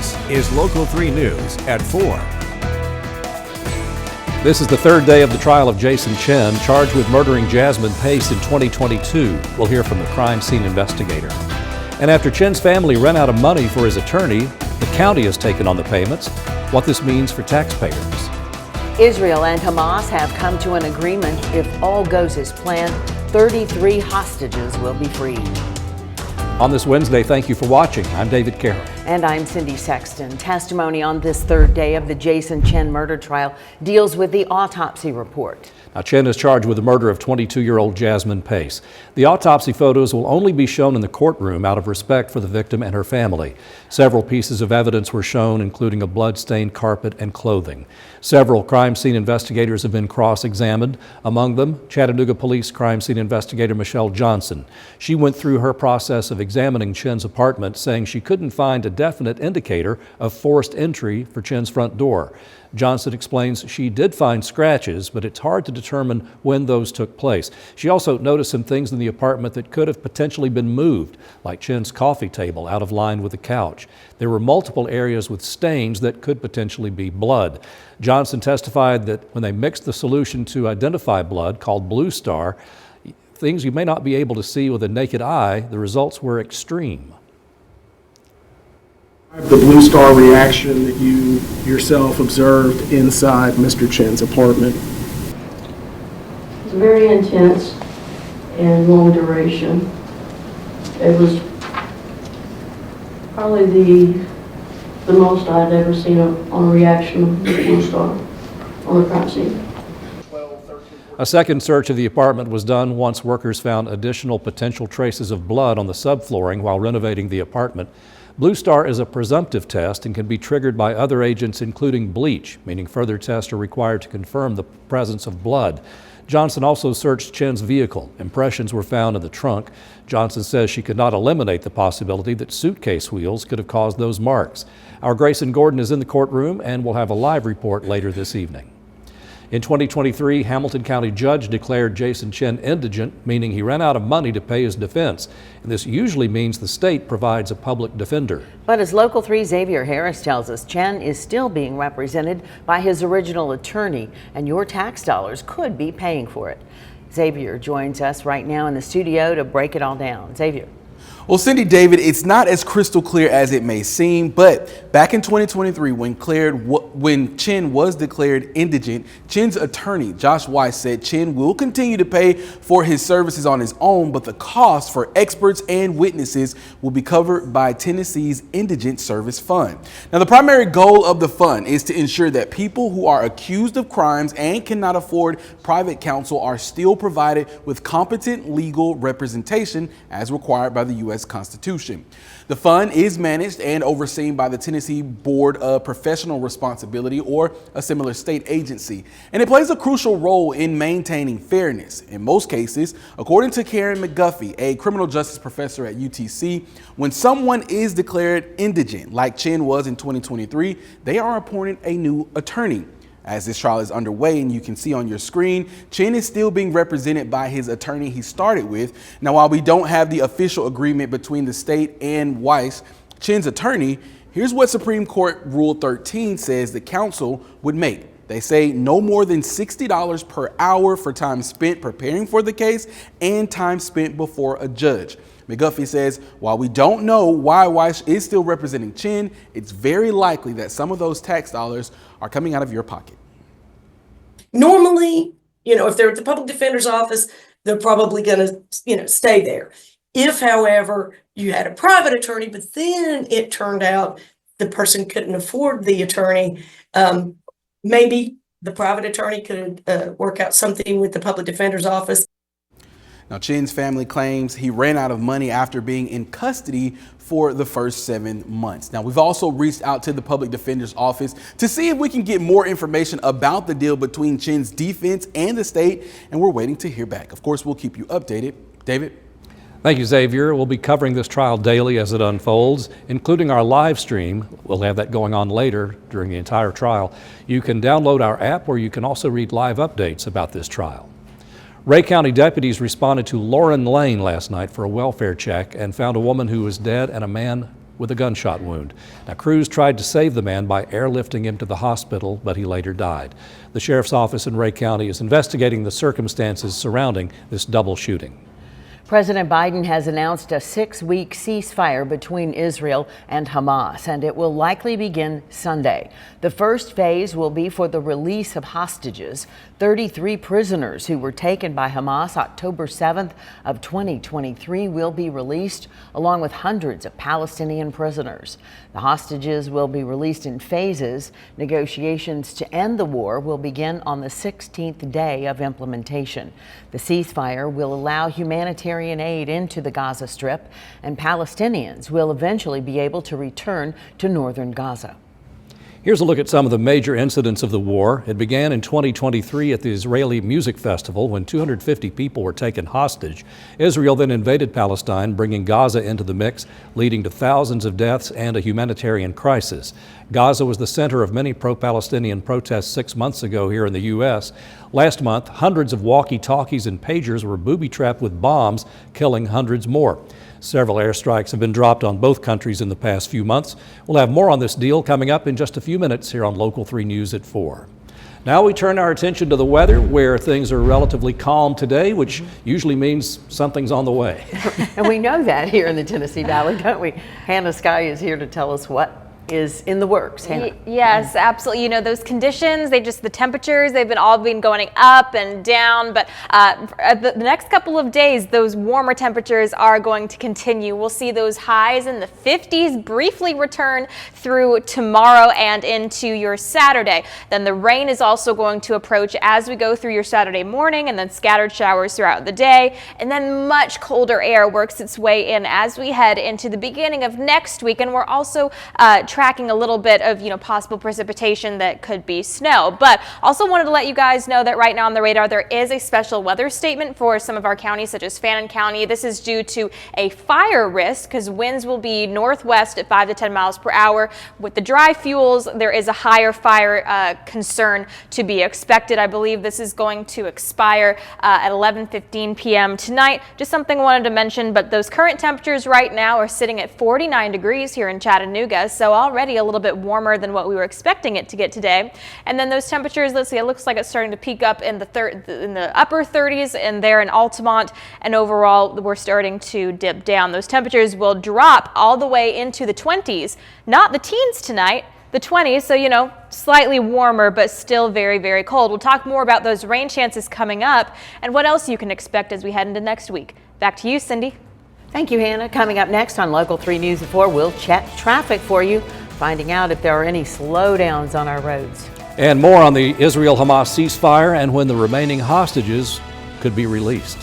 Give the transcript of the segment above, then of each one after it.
This is Local 3 News at 4. This is the third day of the trial of Jason Chen, charged with murdering Jasmine Pace in 2022. We'll hear from the crime scene investigator. And after Chen's family ran out of money for his attorney, the county has taken on the payments. What this means for taxpayers. Israel and Hamas have come to an agreement. If all goes as planned, 33 hostages will be freed. On this Wednesday, thank you for watching. I'm David Carroll. And I'm Cindy Sexton. Testimony on this third day of the Jason Chen murder trial deals with the autopsy report. Now, Chen is charged with the murder of 22-year-old Jasmine Pace. The autopsy photos will only be shown in the courtroom out of respect for the victim and her family. Several pieces of evidence were shown, including a blood-stained carpet and clothing. Several crime scene investigators have been cross-examined. Among them, Chattanooga Police crime scene investigator Michelle Johnson. She went through her process of examining Chen's apartment, saying she couldn't find a definite indicator of forced entry for Chen's front door. Johnson explains she did find scratches, but it's hard to determine when those took place. She also noticed some things in the apartment that could have potentially been moved, like Chen's coffee table out of line with the couch. There were multiple areas with stains that could potentially be blood. Johnson testified that when they mixed the solution to identify blood, called Blue Star, things you may not be able to see with a naked eye, the results were extreme. The Blue Star reaction that you yourself observed inside Mr. Chen's apartment. It was very intense and long duration. It was probably the most I'd ever seen on a reaction of the Blue Star on the crime scene. A second search of the apartment was done once workers found additional potential traces of blood on the subflooring while renovating the apartment. Blue Star is a presumptive test and can be triggered by other agents, including bleach, meaning further tests are required to confirm the presence of blood. Johnson also searched Chen's vehicle. Impressions were found in the trunk. Johnson says she could not eliminate the possibility that suitcase wheels could have caused those marks. Our Grayson Gordon is in the courtroom and will have a live report later this evening. In 2023, Hamilton County judge declared Jason Chen indigent, meaning he ran out of money to pay his defense. And this usually means the state provides a public defender. But as Local 3 Xavier Harris tells us, Chen is still being represented by his original attorney, and your tax dollars could be paying for it. Xavier joins us right now in the studio to break it all down. Xavier. Well, Cindy, David, it's not as crystal clear as it may seem, but back in 2023, when Chen was declared indigent, Chen's attorney, Josh Weiss, said Chen will continue to pay for his services on his own, but the cost for experts and witnesses will be covered by Tennessee's Indigent Service Fund. Now, the primary goal of the fund is to ensure that people who are accused of crimes and cannot afford private counsel are still provided with competent legal representation as required by the U.S. Constitution. The fund is managed and overseen by the Tennessee Board of Professional Responsibility, or a similar state agency, and it plays a crucial role in maintaining fairness. In most cases, according to Karen McGuffey, a criminal justice professor at UTC, when someone is declared indigent, like Chen was in 2023, they are appointed a new attorney. As this trial is underway, and you can see on your screen, Chen is still being represented by his attorney he started with. Now, while we don't have the official agreement between the state and Weiss, Chen's attorney, here's what Supreme Court Rule 13 says the counsel would make. They say no more than $60 per hour for time spent preparing for the case and time spent before a judge. McGuffey says, while we don't know why Weiss is still representing Chen, it's very likely that some of those tax dollars are coming out of your pocket. Normally, if they're at the public defender's office, they're probably going to, stay there. If, however, you had a private attorney, but then it turned out the person couldn't afford the attorney, maybe the private attorney could work out something with the public defender's office. Now, Chen's family claims he ran out of money after being in custody for the first 7 months. Now, we've also reached out to the public defender's office to see if we can get more information about the deal between Chen's defense and the state, and we're waiting to hear back. Of course, we'll keep you updated. David? Thank you, Xavier. We'll be covering this trial daily as it unfolds, including our live stream. We'll have that going on later during the entire trial. You can download our app, where you can also read live updates about this trial. Ray County deputies responded to Lauren Lane last night for a welfare check and found a woman who was dead and a man with a gunshot wound. Now, crews tried to save the man by airlifting him to the hospital, but he later died. The sheriff's office in Ray County is investigating the circumstances surrounding this double shooting. President Biden has announced a 6-week ceasefire between Israel and Hamas, and it will likely begin Sunday. The first phase will be for the release of hostages, 33 prisoners who were taken by Hamas October 7th of 2023 will be released, along with hundreds of Palestinian prisoners. The hostages will be released in phases. Negotiations to end the war will begin on the 16th day of implementation. The ceasefire will allow humanitarian aid into the Gaza Strip, and Palestinians will eventually be able to return to northern Gaza. Here's a look at some of the major incidents of the war. It began in 2023 at the Israeli Music Festival when 250 people were taken hostage. Israel then invaded Palestine, bringing Gaza into the mix, leading to thousands of deaths and a humanitarian crisis. Gaza was the center of many pro-Palestinian protests 6 months ago here in the U.S. Last month, hundreds of walkie-talkies and pagers were booby-trapped with bombs, killing hundreds more. Several airstrikes have been dropped on both countries in the past few months. We'll have more on this deal coming up in just a few minutes here on Local 3 News at 4. Now we turn our attention to the weather, where things are relatively calm today, which usually means something's on the way. And we know that here in the Tennessee Valley, don't we? Hannah Sky is here to tell us what is in the works. Hannah. Yes, absolutely. You know, those conditions, the temperatures, they've all been going up and down, but the next couple of days, those warmer temperatures are going to continue. We'll see those highs in the 50s briefly return through tomorrow and into your Saturday. Then the rain is also going to approach as we go through your Saturday morning, and then scattered showers throughout the day. And then much colder air works its way in as we head into the beginning of next week. And we're also tracking a little bit of possible precipitation that could be snow. But also wanted to let you guys know that right now on the radar there is a special weather statement for some of our counties, such as Fannin County. This is due to a fire risk because winds will be northwest at 5 to 10 miles per hour. With the dry fuels, there is a higher fire concern to be expected. I believe this is going to expire at 11:15 p.m. tonight. Just something I wanted to mention, but those current temperatures right now are sitting at 49 degrees here in Chattanooga, so already a little bit warmer than what we were expecting it to get today. And then those temperatures, let's see, it looks like it's starting to peak up in the upper 30s and there in Altamont, and overall we're starting to dip down. Those temperatures will drop all the way into the 20s, not the teens tonight, the 20s, so slightly warmer, but still very, very cold. We'll talk more about those rain chances coming up and what else you can expect as we head into next week. Back to you, Cindy. Thank you, Hannah. Coming up next on Local 3 News at 4, we'll check traffic for you, finding out if there are any slowdowns on our roads. And more on the Israel-Hamas ceasefire and when the remaining hostages could be released.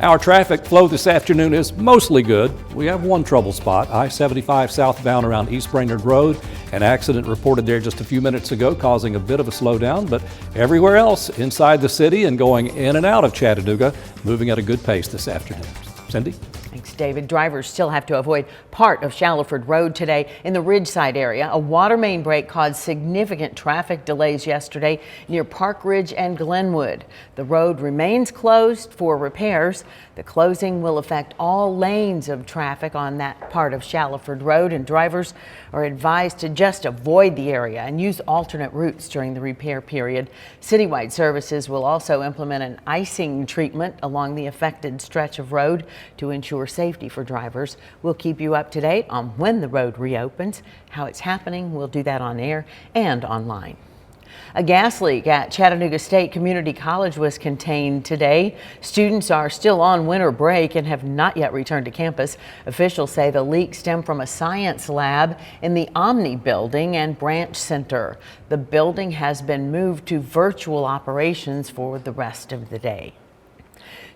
Our traffic flow this afternoon is mostly good. We have one trouble spot, I-75 southbound around East Brainerd Road. An accident reported there just a few minutes ago, causing a bit of a slowdown, but everywhere else inside the city and going in and out of Chattanooga, moving at a good pace this afternoon. Cindy? Thanks, David. Drivers still have to avoid part of Shallowford Road today in the Ridgeside area. A water main break caused significant traffic delays yesterday near Park Ridge and Glenwood. The road remains closed for repairs. The closing will affect all lanes of traffic on that part of Shallowford Road, and drivers are advised to just avoid the area and use alternate routes during the repair period. Citywide services will also implement an icing treatment along the affected stretch of road to ensure safety for drivers. We'll keep you up to date on when the road reopens, how it's happening. We'll do that on air and online. A gas leak at Chattanooga State Community College was contained today. Students are still on winter break and have not yet returned to campus. Officials say the leak stemmed from a science lab in the Omni building and branch center. The building has been moved to virtual operations for the rest of the day.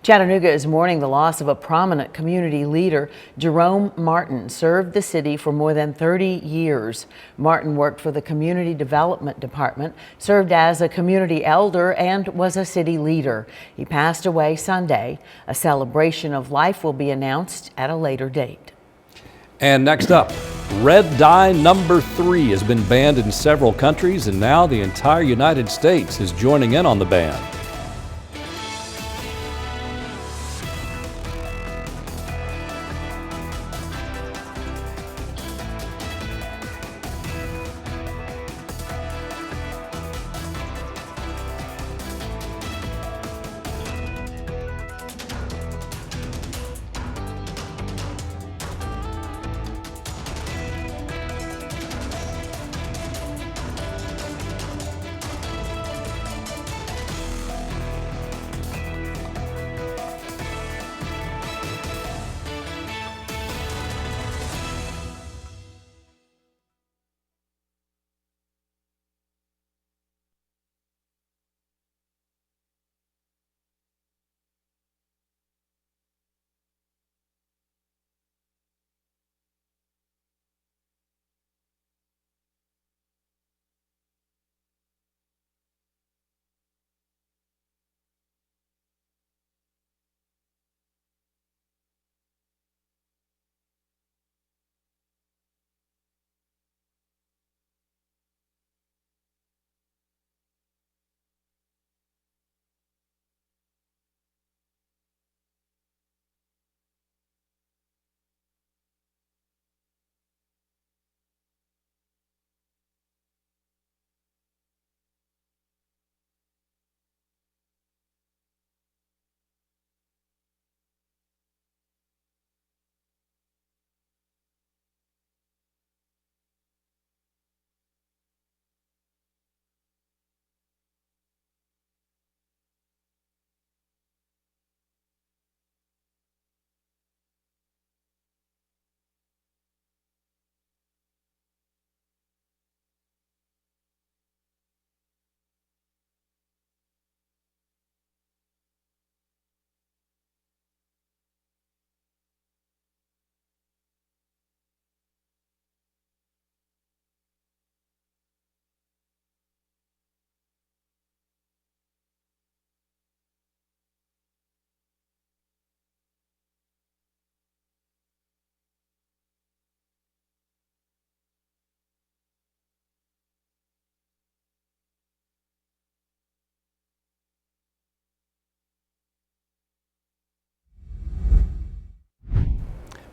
Chattanooga is mourning the loss of a prominent community leader. Jerome Martin served the city for more than 30 years. Martin worked for the Community Development Department, served as a community elder, and was a city leader. He passed away Sunday. A celebration of life will be announced at a later date. And next up, red dye number 3 has been banned in several countries, and now the entire United States is joining in on the ban.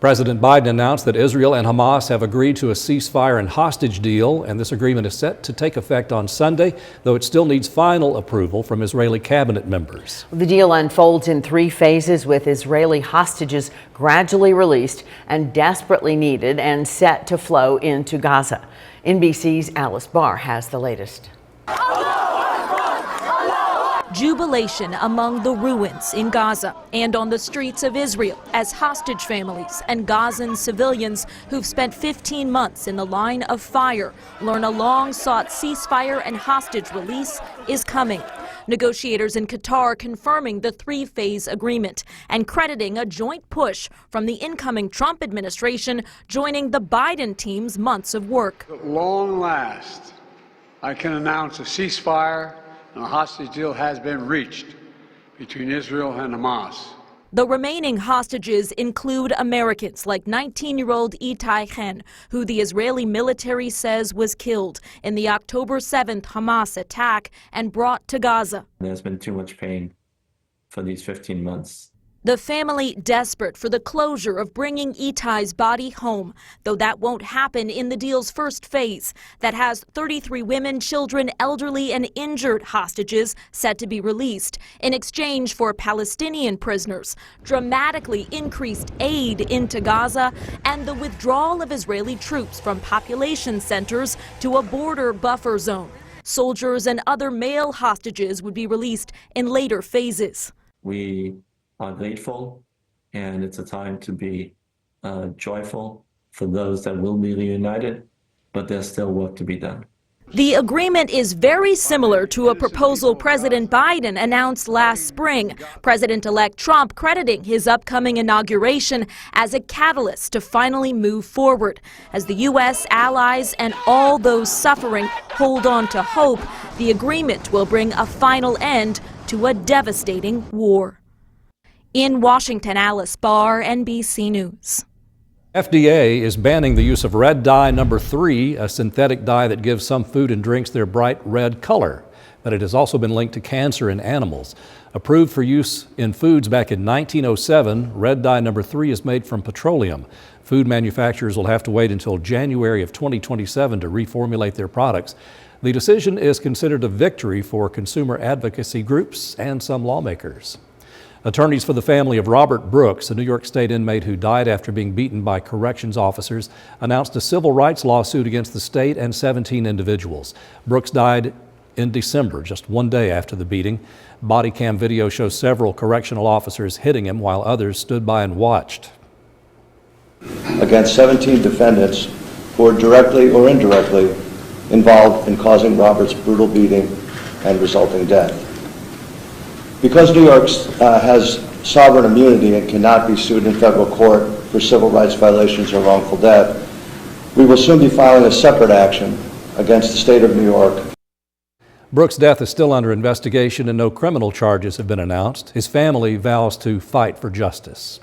President Biden announced that Israel and Hamas have agreed to a ceasefire and hostage deal, and this agreement is set to take effect on Sunday, though it still needs final approval from Israeli cabinet members. The deal unfolds in 3 phases, with Israeli hostages gradually released and desperately needed and set to flow into Gaza. NBC's Alice Barr has the latest. Jubilation among the ruins in Gaza and on the streets of Israel as hostage families and Gazan civilians who've spent 15 months in the line of fire learn a long-sought ceasefire and hostage release is coming. Negotiators in Qatar confirming the three-phase agreement and crediting a joint push from the incoming Trump administration joining the Biden team's months of work. At long last, I can announce a ceasefire and a hostage deal has been reached between Israel and Hamas. The remaining hostages include Americans like 19-year-old Itai Chen, who the Israeli military says was killed in the October 7th Hamas attack and brought to Gaza. There's been too much pain for these 15 months. The family desperate for the closure of bringing Itai's body home, though that won't happen in the deal's first phase that has 33 women, children, elderly, and injured hostages set to be released in exchange for Palestinian prisoners, dramatically increased aid into Gaza, and the withdrawal of Israeli troops from population centers to a border buffer zone. Soldiers and other male hostages would be released in later phases. We are grateful, and it's a time to be joyful for those that will be reunited, but there's still work to be done. The agreement is very similar to a proposal President Biden announced last spring. President-elect Trump crediting his upcoming inauguration as a catalyst to finally move forward. As the U.S., allies, and all those suffering hold on to hope, the agreement will bring a final end to a devastating war. In Washington, Alice Barr, NBC News. FDA is banning the use of red dye number 3, a synthetic dye that gives some food and drinks their bright red color. But it has also been linked to cancer in animals. Approved for use in foods back in 1907, red dye number 3 is made from petroleum. Food manufacturers will have to wait until January of 2027 to reformulate their products. The decision is considered a victory for consumer advocacy groups and some lawmakers. Attorneys for the family of Robert Brooks, a New York State inmate who died after being beaten by corrections officers, announced a civil rights lawsuit against the state and 17 individuals. Brooks died in December, just one day after the beating. Body cam video shows several correctional officers hitting him while others stood by and watched. Against 17 defendants who are directly or indirectly involved in causing Robert's brutal beating and resulting death. Because New York has sovereign immunity and cannot be sued in federal court for civil rights violations or wrongful death, we will soon be filing a separate action against the state of New York. Brooks' death is still under investigation and no criminal charges have been announced. His family vows to fight for justice.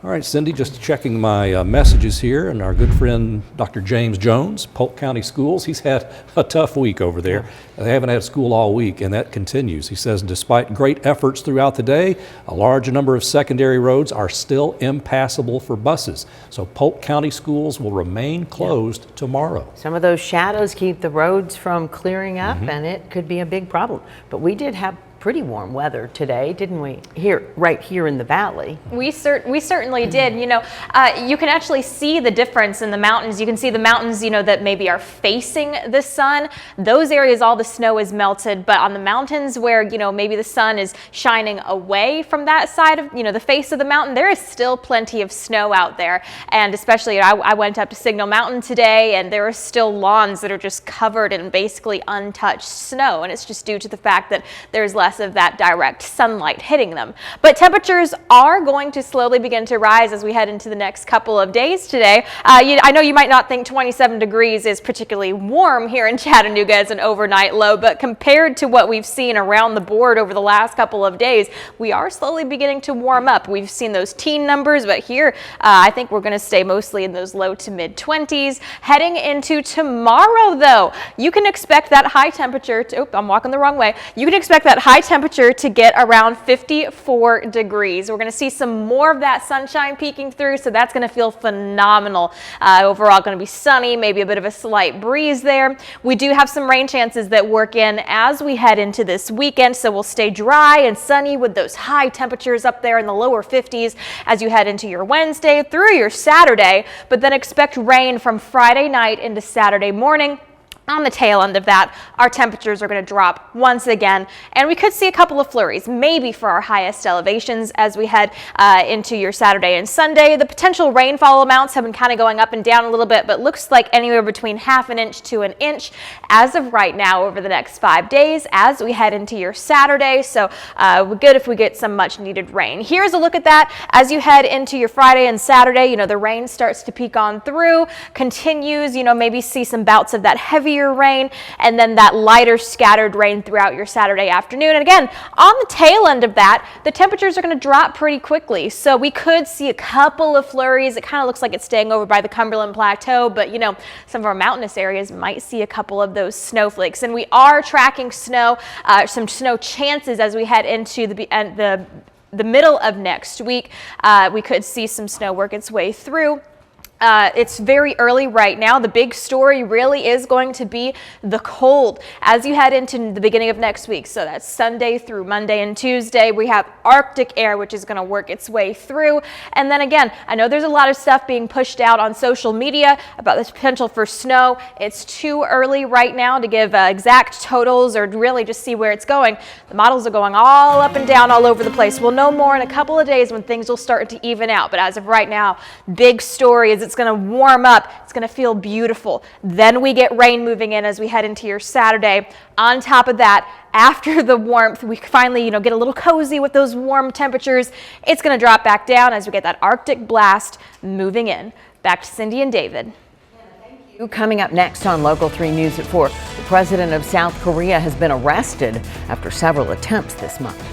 All right, Cindy, just checking my messages here, and our good friend Dr. James Jones, Polk County Schools, he's had a tough week over there. They haven't had school all week, and that continues. He says despite great efforts throughout the day, a large number of secondary roads are still impassable for buses. So Polk County Schools will remain closed tomorrow. Some of those shadows keep the roads from clearing up, and it could be a big problem. But we did have pretty warm weather today, didn't we? Right here in the valley. We certainly did. You know, you can actually see the difference in the mountains. You can see the mountains, you know, that maybe are facing the sun. Those areas, all the snow is melted. But on the mountains where, you know, maybe the sun is shining away from that side of, you know, the face of the mountain, there is still plenty of snow out there. And especially, I went up to Signal Mountain today, and there are still lawns that are just covered in basically untouched snow. And it's just due to the fact that there's less of that direct sunlight hitting them. But temperatures are going to slowly begin to rise as we head into the next couple of days today. I know you might not think 27 degrees is particularly warm here in Chattanooga as an overnight low, but compared to what we've seen around the board over the last couple of days, we are slowly beginning to warm up. We've seen those teen numbers, but here I think we're going to stay mostly in those low to mid 20s. Heading into tomorrow, though, you can expect that high temperature to, I'm walking the wrong way. You can expect that high temperature to get around 54 degrees. We're going to see some more of that sunshine peeking through, so that's going to feel phenomenal. Overall, going to be sunny, maybe a bit of a slight breeze there. We do have some rain chances that work in as we head into this weekend, so we'll stay dry and sunny with those high temperatures up there in the lower 50s as you head into your Wednesday through your Saturday, but then expect rain from Friday night into Saturday morning. On the tail end of that, our temperatures are going to drop once again, and we could see a couple of flurries, maybe for our highest elevations as we head into your Saturday and Sunday. The potential rainfall amounts have been kind of going up and down a little bit, but looks like anywhere between ½ an inch to an inch as of right now over the next 5 days as we head into your Saturday. So we're good if we get some much needed rain. Here's a look at that as you head into your Friday and Saturday. You know, the rain starts to peek on through, continues, you know, maybe see some bouts of that heavier rain, and then that lighter scattered rain throughout your Saturday afternoon. And again, on the tail end of that, the temperatures are going to drop pretty quickly. So we could see a couple of flurries. It kind of looks like it's staying over by the Cumberland Plateau, but you know, some of our mountainous areas might see a couple of those snowflakes. And we are tracking snow, some snow chances as we head into the middle of next week. We could see some snow work its way through. It's very early right now. The big story really is going to be the cold as you head into the beginning of next week. So that's Sunday through Monday and Tuesday. We have Arctic air, which is going to work its way through. And then again, I know there's a lot of stuff being pushed out on social media about the potential for snow. It's too early right now to give exact totals or really just see where it's going. The models are going all up and down all over the place. We'll know more in a couple of days when things will start to even out. But as of right now, big story is it's going to warm up. It's going to feel beautiful. Then we get rain moving in as we head into your Saturday. On top of that, after the warmth, we finally, you know, get a little cozy with those warm temperatures. It's going to drop back down as we get that Arctic blast moving in. Back to Cindy and David. Coming up next on Local 3 News at 4, the president of South Korea has been arrested after several attempts this month.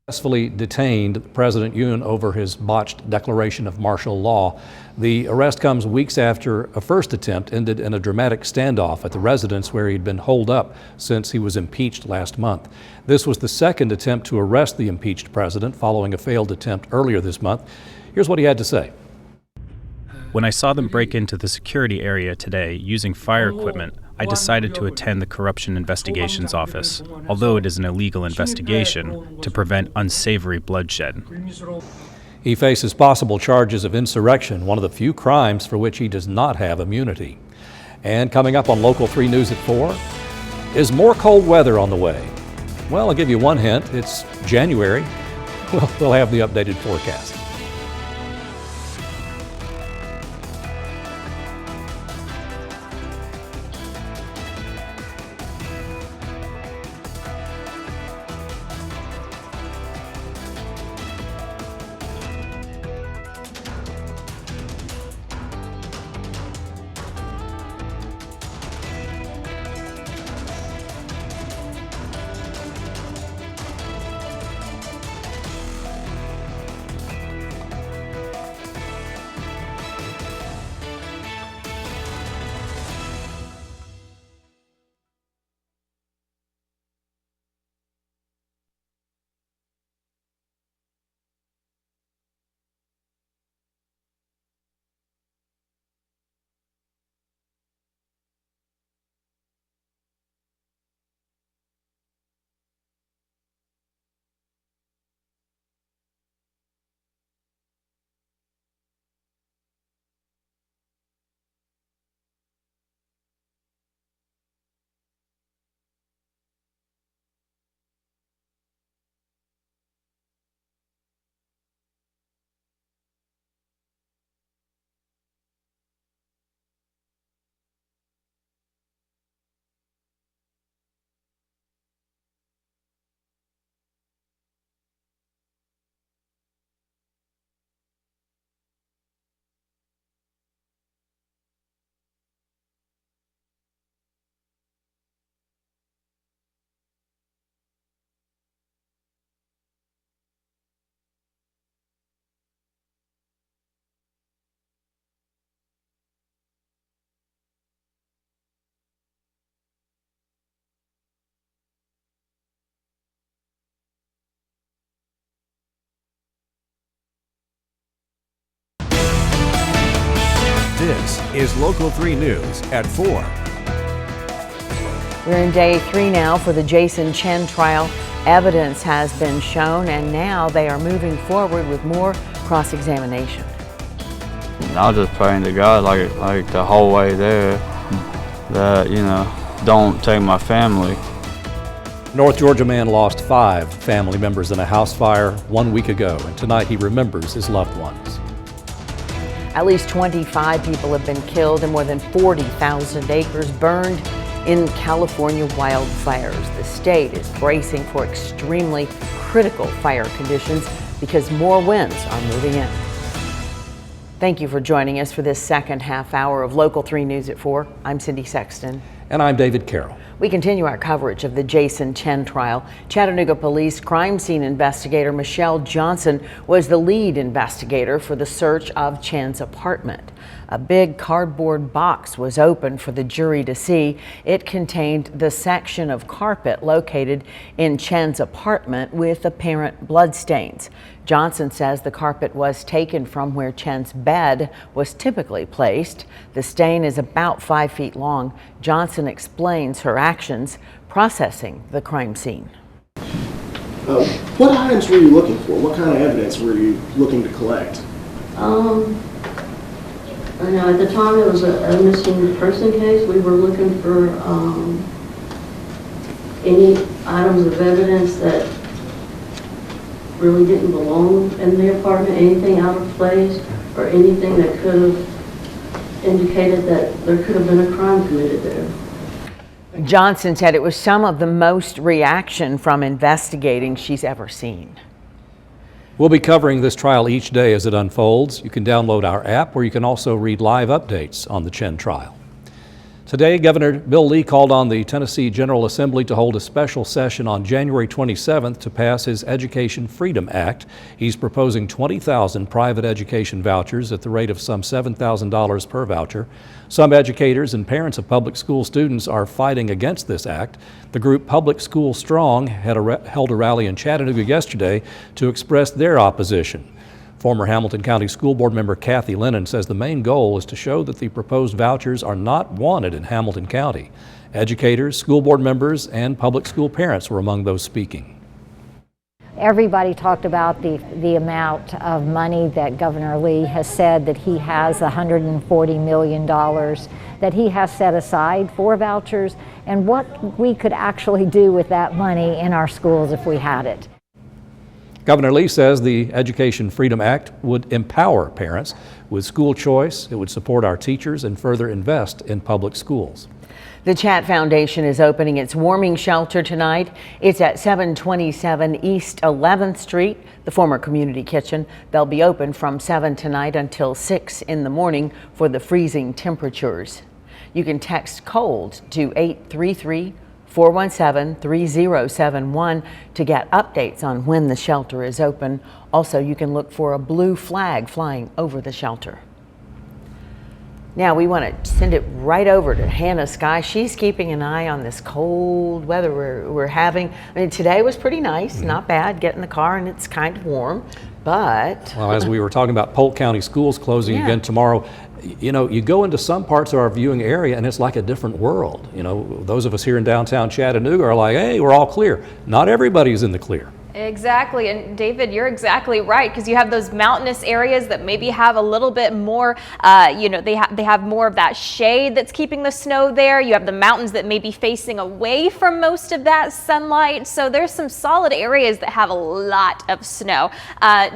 Successfully detained President Yoon over his botched declaration of martial law. The arrest comes weeks after a first attempt ended in a dramatic standoff at the residence where he'd been holed up since he was impeached last month. This was the second attempt to arrest the impeached president following a failed attempt earlier this month. Here's what he had to say. When I saw them break into the security area today using fire equipment, I decided to attend the Corruption Investigations Office, although it is an illegal investigation, to prevent unsavory bloodshed. He faces possible charges of insurrection, one of the few crimes for which he does not have immunity. And coming up on Local 3 News at 4, is more cold weather on the way? Well, I'll give you one hint. It's January. We'll have the updated forecast. is Local 3 News at 4. We're in day 3 now for the Jason Chen trial. Evidence has been shown, and now they are moving forward with more cross-examination. I was just praying to God like the whole way there that, don't take my family. North Georgia man lost 5 family members in a house fire 1 week ago, and tonight he remembers his loved ones. At least 25 people have been killed and more than 40,000 acres burned in California wildfires. The state is bracing for extremely critical fire conditions because more winds are moving in. Thank you for joining us for this second half hour of Local 3 News at 4. I'm Cindy Sexton. And I'm David Carroll. We continue our coverage of the Jason Chen trial. Chattanooga Police crime scene investigator Michelle Johnson was the lead investigator for the search of Chen's apartment. A big cardboard box was opened for the jury to see. It contained the section of carpet located in Chen's apartment with apparent bloodstains. Johnson says the carpet was taken from where Chen's bed was typically placed. The stain is about 5 feet long. Johnson explains her actions processing the crime scene. What items were you looking for? What kind of evidence were you looking to collect? I know at the time it was a missing person case. We were looking for any items of evidence that really didn't belong in the apartment, anything out of place, or anything that could have indicated that there could have been a crime committed there. Johnson said it was some of the most reaction from investigating she's ever seen. We'll be covering this trial each day as it unfolds. You can download our app, where you can also read live updates on the Chen trial. Today, Governor Bill Lee called on the Tennessee General Assembly to hold a special session on January 27th to pass his Education Freedom Act. He's proposing 20,000 private education vouchers at the rate of some $7,000 per voucher. Some educators and parents of public school students are fighting against this act. The group Public School Strong held a rally in Chattanooga yesterday to express their opposition. Former Hamilton County School Board member Kathy Lennon says the main goal is to show that the proposed vouchers are not wanted in Hamilton County. Educators, school board members, and public school parents were among those speaking. Everybody talked about the amount of money that Governor Lee has said that he has, $140 million that he has set aside for vouchers, and what we could actually do with that money in our schools if we had it. Governor Lee says the Education Freedom Act would empower parents with school choice. It would support our teachers and further invest in public schools. The Chat Foundation is opening its warming shelter tonight. It's at 727 East 11th Street, the former community kitchen. They'll be open from 7 tonight until 6 in the morning for the freezing temperatures. You can text COLD to 833-417-3071 to get updates on when the shelter is open. Also, you can look for a blue flag flying over the shelter. Now we want to send it right over to Hannah Sky. She's keeping an eye on this cold weather we're having. I mean, today was pretty nice, not bad. Get in the car and it's kind of warm, but... Well, as we were talking about Polk County schools closing again tomorrow, you know, you go into some parts of our viewing area and it's like a different world. You know, those of us here in downtown Chattanooga are like, hey, we're all clear. Not everybody's in the clear. Exactly, and David, you're exactly right, because you have those mountainous areas that maybe have a little bit more, you know, they have more of that shade that's keeping the snow there. You have the mountains that may be facing away from most of that sunlight, so there's some solid areas that have a lot of snow. I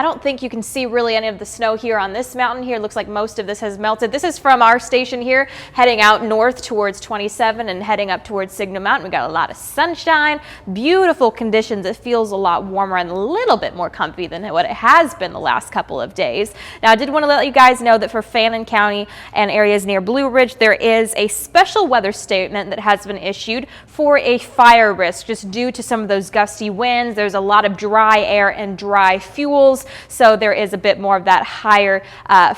don't think you can see really any of the snow here on this mountain here. It looks like most of this has melted. This is from our station here, heading out north towards 27 and heading up towards Signal Mountain. We got a lot of sunshine, beautiful conditions. It feels a lot warmer and a little bit more comfy than what it has been the last couple of days. Now, I did want to let you guys know that for Fannin County and areas near Blue Ridge, there is a special weather statement that has been issued for a fire risk just due to some of those gusty winds. There's a lot of dry air and dry fuels, so there is a bit more of that higher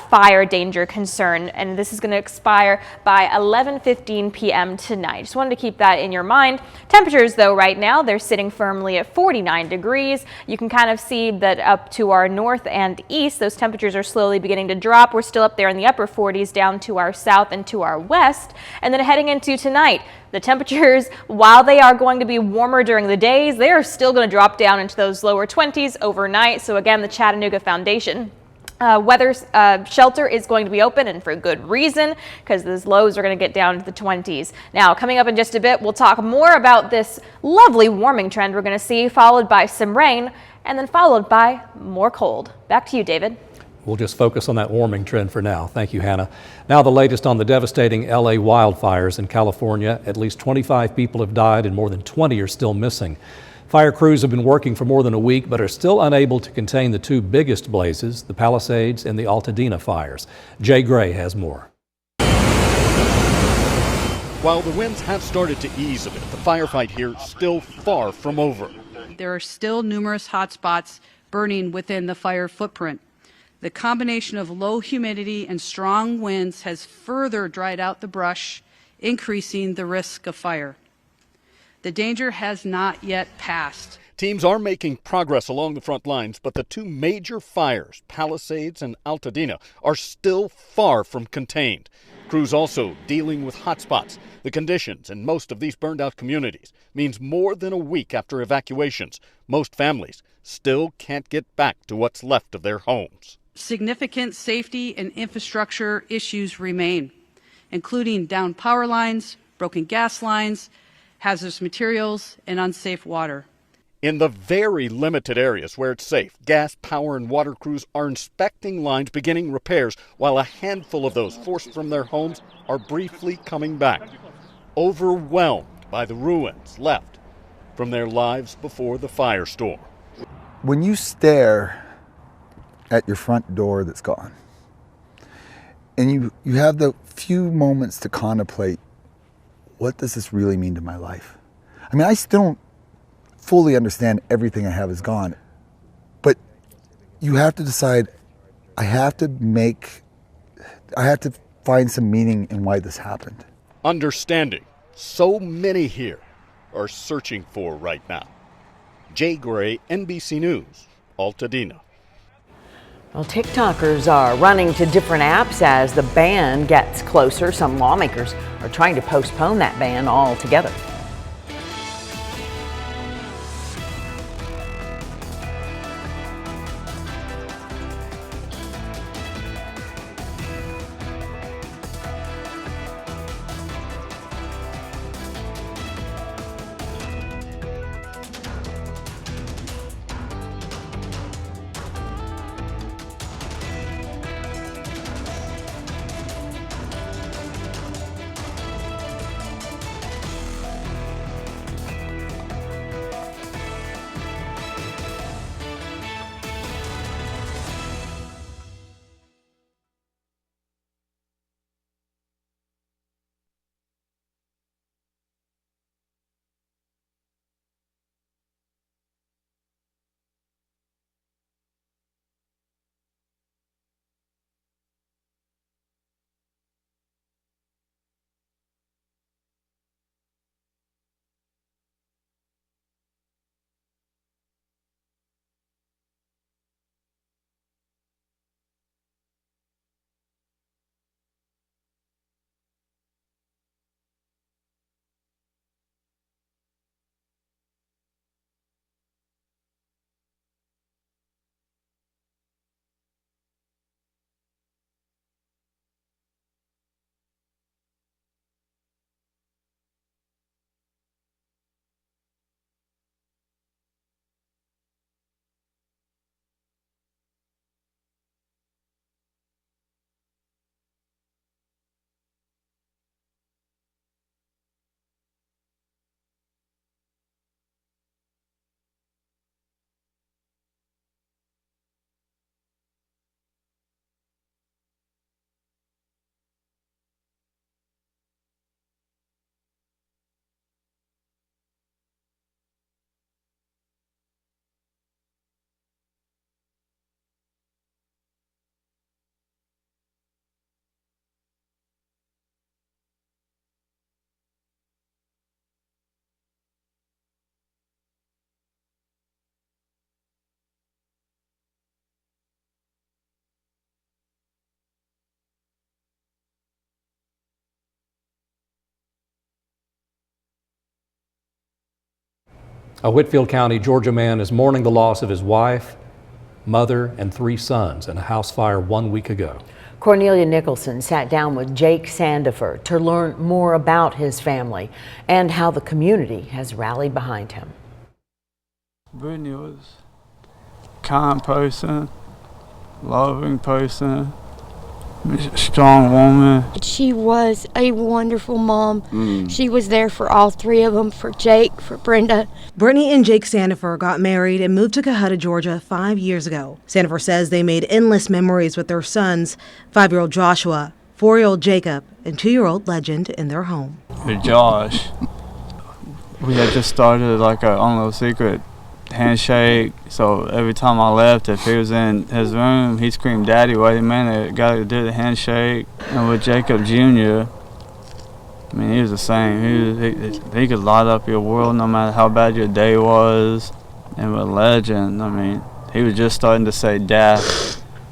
fire danger concern, and this is going to expire by 11:15 p.m. tonight. Just wanted to keep that in your mind. Temperatures, though, right now, they're sitting firmly at 49 49 degrees. You can kind of see that up to our north and east, those temperatures are slowly beginning to drop. We're still up there in the upper 40s down to our south and to our west. And then heading into tonight, the temperatures, while they are going to be warmer during the days, they are still going to drop down into those lower 20s overnight. So again, the Chattanooga Foundation weather shelter is going to be open, and for good reason, because those lows are going to get down to the 20s. Now, coming up in just a bit, we'll talk more about this lovely warming trend we're going to see, followed by some rain, and then followed by more cold. Back to you, David. We'll just focus on that warming trend for now. Thank you, Hannah. Now the latest on the devastating LA wildfires in California. At least 25 people have died and more than 20 are still missing. Fire crews have been working for more than a week, but are still unable to contain the two biggest blazes, the Palisades and the Altadena fires. Jay Gray has more. While the winds have started to ease a bit, the firefight here is still far from over. There are still numerous hot spots burning within the fire footprint. The combination of low humidity and strong winds has further dried out the brush, increasing the risk of fire. The danger has not yet passed. Teams are making progress along the front lines, but the two major fires, Palisades and Altadena, are still far from contained. Crews also dealing with hotspots. The conditions in most of these burned out communities means more than a week after evacuations, most families still can't get back to what's left of their homes. Significant safety and infrastructure issues remain, including down power lines, broken gas lines, hazardous materials, and unsafe water. In the very limited areas where it's safe, gas, power, and water crews are inspecting lines, beginning repairs, while a handful of those forced from their homes are briefly coming back, overwhelmed by the ruins left from their lives before the firestorm. When you stare at your front door that's gone, and you have the few moments to contemplate, what does this really mean to my life? I mean, I still don't fully understand everything I have is gone, but you have to decide, I have to find some meaning in why this happened. Understanding so many here are searching for right now. Jay Gray, NBC News, Altadena. Well, TikTokers are running to different apps as the ban gets closer. Some lawmakers are trying to postpone that ban altogether. A Whitfield County, Georgia man is mourning the loss of his wife, mother, and 3 sons in a house fire 1 week ago. Cornelia Nicholson sat down with Jake Sandifer to learn more about his family and how the community has rallied behind him. Brittany was a kind person, loving person, strong woman. She was a wonderful mom. She was there for all 3 of them, for Jake, for Brenda. Brittany and Jake Sandifer got married and moved to Cohutta, Georgia 5 years ago. Sandifer says they made endless memories with their sons, 5-year-old Joshua, 4-year-old Jacob, and 2-year-old Legend in their home. With Josh, we had just started like our own little secret handshake, so every time I left, if he was in his room, he screamed, "Daddy, wait a minute, gotta do the handshake." And with Jacob Jr., I mean, he was the same. He could light up your world no matter how bad your day was. And with Legend, I mean, he was just starting to say Dad.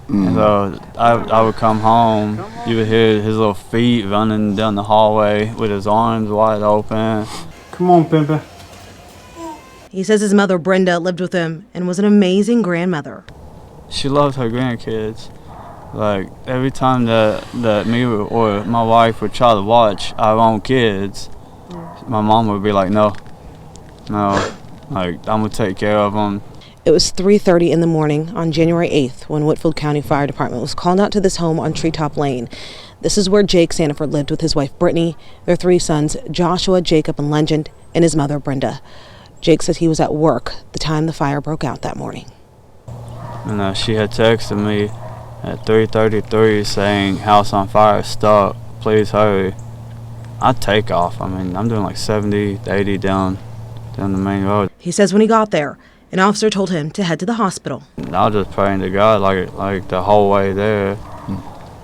And so I would come home, you would hear his little feet running down the hallway with his arms wide open. Come on, Pimpin'. He says his mother, Brenda, lived with him and was an amazing grandmother. She loved her grandkids. Like, every time that me or my wife would try to watch our own kids, my mom would be like, no, like, I'm going to take care of them. It was 3:30 in the morning on January 8th when Whitfield County Fire Department was called out to this home on Treetop Lane. This is where Jake Sandifer lived with his wife, Brittany, their 3 sons, Joshua, Jacob, and Legend, and his mother, Brenda. Jake says he was at work the time the fire broke out that morning. And she had texted me at 3:33 saying, "House on fire, stop, please hurry." I'd take off. I mean, I'm doing like 70, 80 down the main road. He says when he got there, an officer told him to head to the hospital. I was just praying to God like the whole way there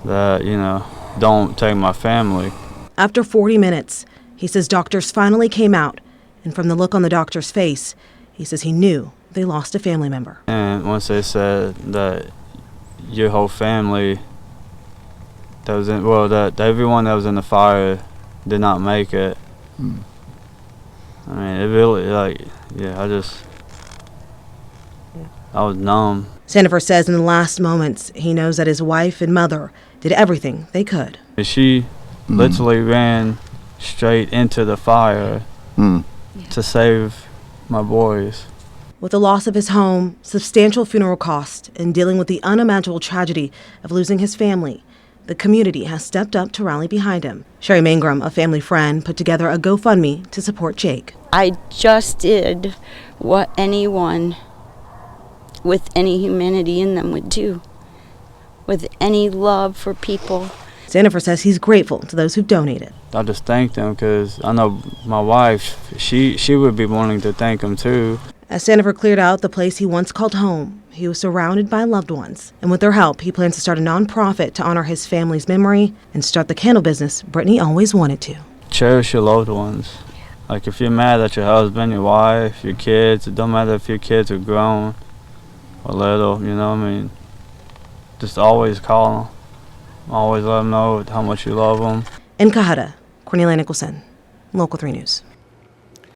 that, you know, don't take my family. After 40 minutes, he says doctors finally came out, and from the look on the doctor's face, he says he knew they lost a family member. And once they said that your whole family that was in, well, that everyone that was in the fire did not make it. I mean, it really, like, yeah, I was numb. Sandifer says in the last moments, he knows that his wife and mother did everything they could. She literally ran straight into the fire to save my boys. With the loss of his home, substantial funeral costs, and dealing with the unimaginable tragedy of losing his family, the community has stepped up to rally behind him. Sherry Mangrum, a family friend, put together a GoFundMe to support Jake. I just did what anyone with any humanity in them would do, with any love for people. Sandifer says he's grateful to those who've donated. I just thank them because I know my wife, she would be wanting to thank them too. As Sandifer cleared out the place he once called home, he was surrounded by loved ones. And with their help, he plans to start a nonprofit to honor his family's memory and start the candle business Brittany always wanted to. Cherish your loved ones. Like, if you're mad at your husband, your wife, your kids, it don't matter if your kids are grown or little, you know what I mean? Just always call them. Always let them know how much you love them. In Cohutta, Cornelia Nicholson, Local 3 News.